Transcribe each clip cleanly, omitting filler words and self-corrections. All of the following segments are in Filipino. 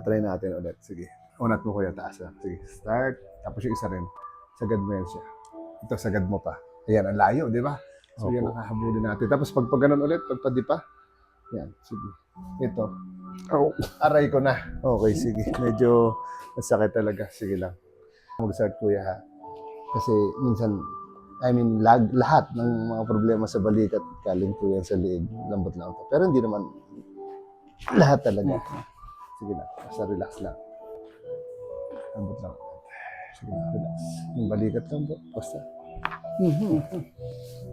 Tatry natin ulit. Sige. Unat mo kuya, taas lang. Sige, start. Tapos yung isa rin. Sagad mo yan siya. Ito, sagad mo pa. Ayan, ang layo, di ba? So, yan ang hahabulin natin. Tapos pag ganun ulit, pagpadi pa. Yan, sige. Ito. Oh, aray ko na. Okay, sige. Medyo masakit talaga. Sige lang. Mag-start kuya ha. Kasi minsan, lahat ng mga problema sa balikat, galing po yan sa liig. Lambot lang ito. Pero hindi naman lahat talaga. Sige lang. Basta relax lang. Lambot lang. Sige lang, relax. Yung balikat lang po. Basta.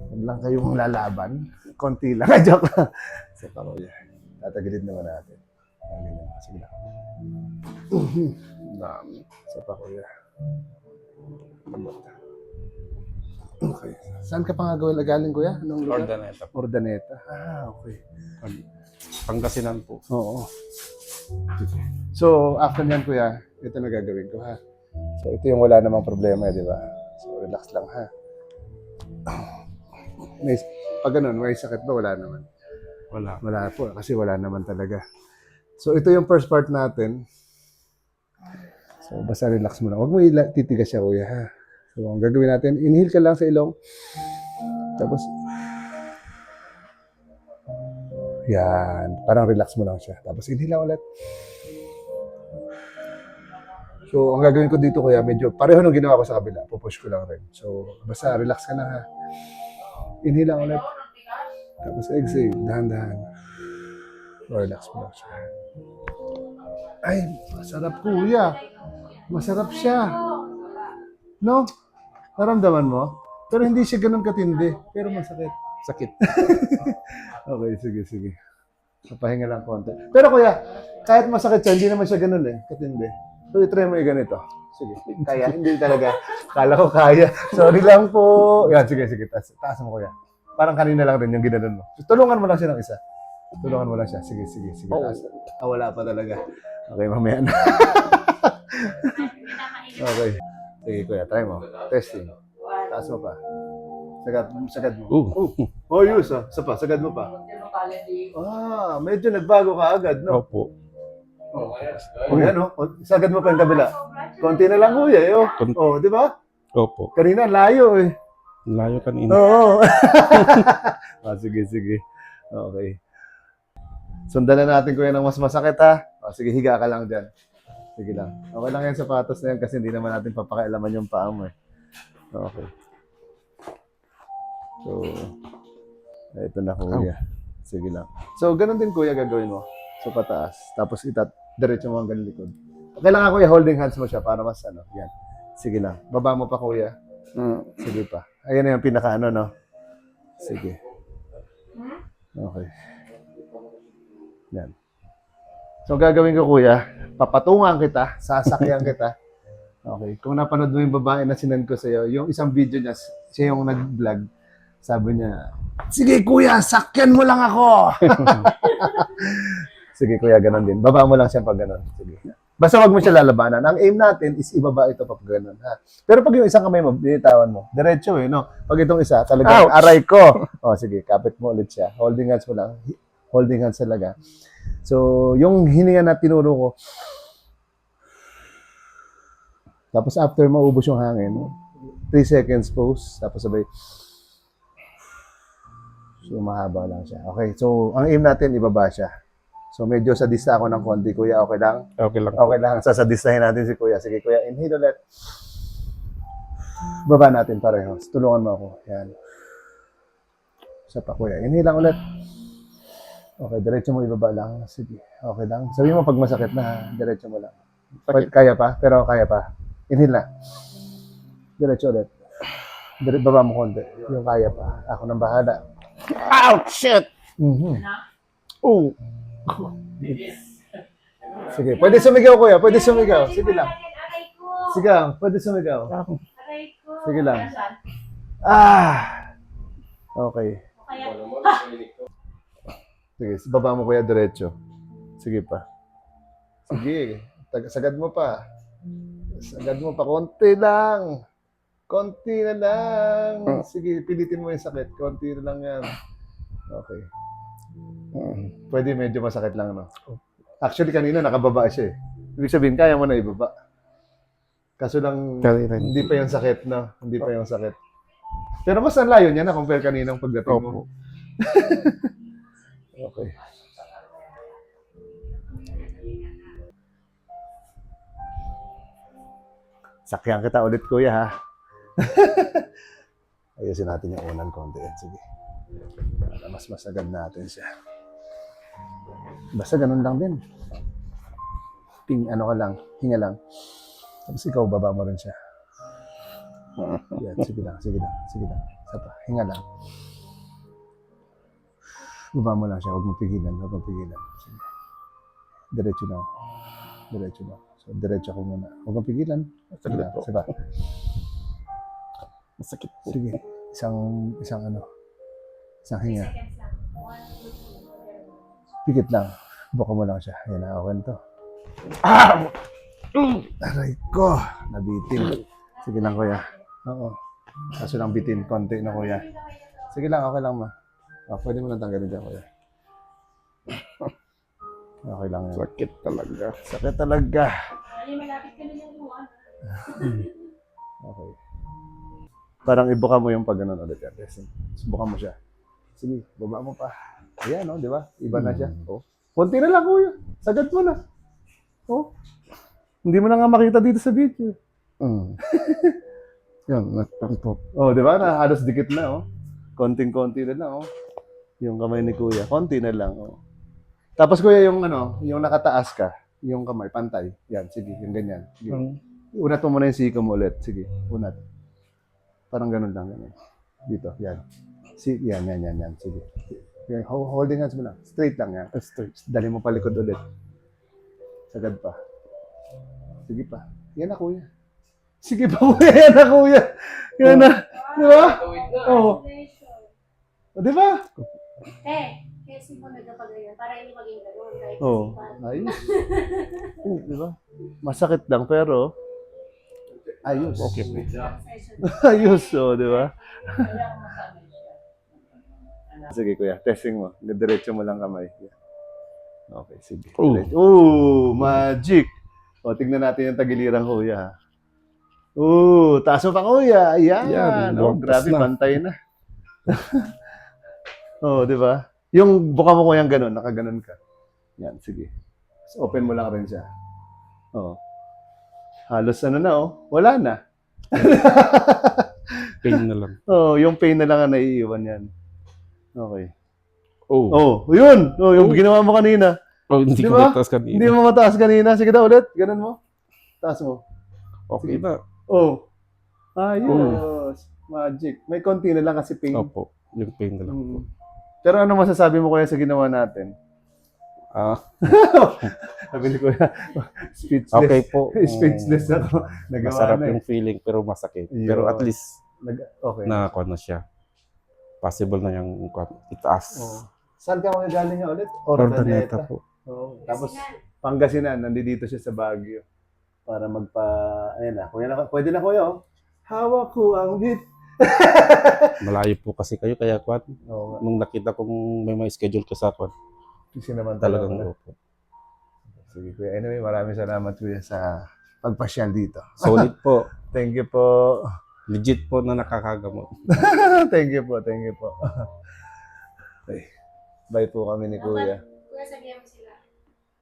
Huwag lang kayong lalaban. Konti lang. Joke lang. Sa paroya. Tatagilid naman natin. Sige lang. Sa paroya. Lambot. Okay. Saan ka pa nga galing, kuya? Anong lugar? Ordaneta. Ordaneta. Okay. Pangasinan po. Oo. Okay. So, after nyan, kuya, ito na gagawin ko, ha? So, ito yung wala namang problema, di ba? So, relax lang, ha? Pag ganun, may sakit ba? Wala naman. Wala. Wala po, kasi wala naman talaga. So, ito yung first part natin. So, basta relax mo lang. Huwag mo titigas siya, kuya, ha? So, ang gagawin natin, inhale ka lang sa ilong. Tapos, yan. Parang relax mo lang siya. Tapos, inhale lang ulit. So, ang gagawin ko dito, kuya, medyo pareho nung ginawa ko sa kabila. Pupush ko lang rin. So, basta relax ka lang, ha? Inhale lang ulit. Tapos, exhale. Dahan-dahan. Relax mo lang siya. Ay, masarap, kuya. Masarap siya. No? Naramdaman mo? Pero hindi siya ganun katindi. Pero masakit. Sakit. Okay, sige. Papahinga lang konti. Pero kuya, kahit masakit siya, hindi naman siya ganun katindi. So, itry mo yung ganito. Sige. Kaya, hindi talaga. Kala ko kaya. Sorry lang po. Yan, sige. Taas mo kuya. Parang kanina lang rin yung ginanon mo. Tulungan mo lang siya ng isa. Tulungan mo lang siya. Sige. Taas. Wala pa talaga. Okay, mamaya na. Okay. Sige kuya, try mo. Testing. Taas mo pa. Sagad mo. Oh, use Isa pa, sagad mo pa. Medyo nagbago ka agad, no? Opo. Kuya, no? Sagad mo pa yung kabila. Konti na lang kuya, di ba? Opo. Kanina, layo Layo kanina. Oo. Sige. Okay. Sundan na natin kuya ng mas masakit, ha? Sige, higa ka lang dyan. Sige lang. Okay lang yung sapatos na yan kasi hindi naman natin papakialaman yung paa mo Okay. So, ito na kuya. Sige lang. So, ganun din kuya gagawin mo. So, pataas. Tapos diretso mo hanggang likod. Kailangan kuya, holding hands mo siya para mas yan. Sige lang. Baba mo pa kuya. Sige pa. Ayan na yung pinaka no? Sige. Okay. Yan. So, gagawin ko kuya, papatungan kita, sasakyan kita. Okay. Kung napanood mo yung babae na sinend ko sa'yo, yung isang video niya, siya yung nag-vlog, sabi niya, sige kuya, sakyan mo lang ako! Sige kuya, ganun din. Baba mo lang siya pag ganun. Sige. Basta wag mo siya lalabanan. Ang aim natin is ibaba ito pag ganun. Ha? Pero pag yung isang kamay mo, binitawan mo. Diretso no? Pag itong isa, talagang aray ko. Sige, kapit mo ulit siya. Holding hands mo lang. Holding hands talaga. So, yung hininga na tinuro ko, tapos after maubos yung hangin, 3 seconds pause, tapos sabay, so mahaba lang siya. Okay, so ang aim natin, ibaba siya. So medyo sadista ako ng konti, kuya, okay lang? Okay lang. Okay lang, sasadistahin natin si kuya. Sige kuya, inhale ulit. Baba natin pareho. Tulungan mo ako. Yan. Isa pa kuya, inhale lang ulit. Okay, diretso mo ibaba lang. Sige, okay lang. Sabi mo pag masakit na, diretso mo lang. Kaya pa, pero kaya pa. Inhale na. Diretso ulit. Baba mo konti. Yung kaya pa. Ako nang bahala. Ouch! Shit! Oh. Sige, pwede sumigaw kuya. Pwede sumigaw. Sige lang. Sige lang, pwede sumigaw. Sige lang. Okay. Sige, baba mo kuya diretso. Sige pa. Sige, sagad mo pa. Sagad mo pa, konti lang. Konti na lang. Sige, pilitin mo yung sakit. Konti na lang yan. Okay. Pwede medyo masakit lang, no? Actually, kanina nakababa siya Ibig sabihin, kaya mo na ibaba. Kaso lang, Kaya rin. hindi pa yung sakit, no? Hindi pa yung sakit. Pero mas ang layo niya na compare kaninang pagdating mo. Opo. Okay. Sakyan kita ulit, kuya, ha? Ayusin natin yung unan konti. Sige. Para mas masagad natin siya. Basta ganun lang din. Ano ka lang, hinga lang. Tapos ikaw, baba mo rin siya. Yan, sige lang. Isa pa, hinga lang. Baba mo lang siya, huwag mong pigilan. Sige. Diretso lang. So, diretso ko muna. Huwag mong pigilan. Sige lang, isa pa. Masakit po. Sige. Isang hinga. Pikit lang. Buka mo lang siya. Yan na, okay na to. Aray ko. Nabitin. Sige lang, kuya. Oo. Kaso lang bitin. Konti na, kuya. Sige lang, okay lang, ma. Pwede mo lang tanggalin dyan, kuya. Okay lang yan. Sakit talaga. Sakit talaga. Malapit ka na yung luwan. Okay. Parang ibuka mo yung pag ganun ulit yan. Subukan mo siya. Sige, baba mo pa. Ayan, no, di ba? Iba na siya. Oh. Konti na lang, kuya. Sagad mo na. Oh. Hindi mo na nga makita dito sa video. Yan, nagpampo. Oh, di ba? Na halos dikit na, oh. Konting-konti na lang, oh. Yung kamay ni kuya. Konti na lang, oh. Tapos, kuya, yung yung nakataas ka, yung kamay, pantay. Yan, sige, yung ganyan. Sige. Unat mo muna yung siko mo ulit. Sige, unat. Parang ganun lang, ganun. Dito, yan. Yan. Sige. Yan, holding hands mo lang. Straight lang, yan. Straight. Dali mo palikod ulit. Sagad pa. Sige pa. Yan na, kuya. Sige pa, kuya. Yan na, kuya. Yan na. Di ba? Oo. Di ba? Kasi mo nagkapagayon para hindi maging gano'n. Kahit Oo. Ayos. Di ba? Masakit lang, pero ayos. Okay po. Ayos, oh, di ba? Sige, kuya. Testing mo. Diretso mo lang kamay. Okay, sige. Magic! O, tignan natin yung tagilirang kuya, ha? Taas mo pa, kuya. Ayan. Yan, Oh, lumagpas grabe, na. pantay na. Di ba? Yung buka mo kuya ganun, nakaganon ka. Yan, sige. So, open mo lang rin siya. Halos na, oh. Wala na. Pain na lang. Yung pain na lang ang naiiwan yan. Okay. Yun! Yung ginawa mo kanina. Hindi Di ko ba? mataas kanina. Hindi mo mataas kanina. Sige daw ulit. Ganun mo. Taas mo. Okay na. Ayos. Magic. May konti na lang kasi pain. Opo. Yung pain na lang po. Pero ano masasabi mo kaya sa ginawa natin? Sabi ni Kuya, speechless. Okay po. Speechless ako. Nagawa Masarap na eh. yung feeling pero masakit. Yun. Pero at least Okay. nakakuha na siya. Possible na yung itaas. Saan ka kuya galing nga ulit? Ordaneta po. Tapos Pangasinan, nandito siya sa Baguio. Para ayan na, kuya na, pwede na kuya, oh. Hawak ko ang hit. Malayo po kasi kayo kaya kwan. Oo nga. Nung nakita kong may schedule ka sa kwan, Kasi naman talagang talaga. opo. Sige kuya. Anyway, maraming salamat kuya sa pagpasyal dito. Solid po. Thank you po. Legit po na nakakagamot. Thank you po. Okay. Bye po kami ni kuya. Kuya, sabihan mo si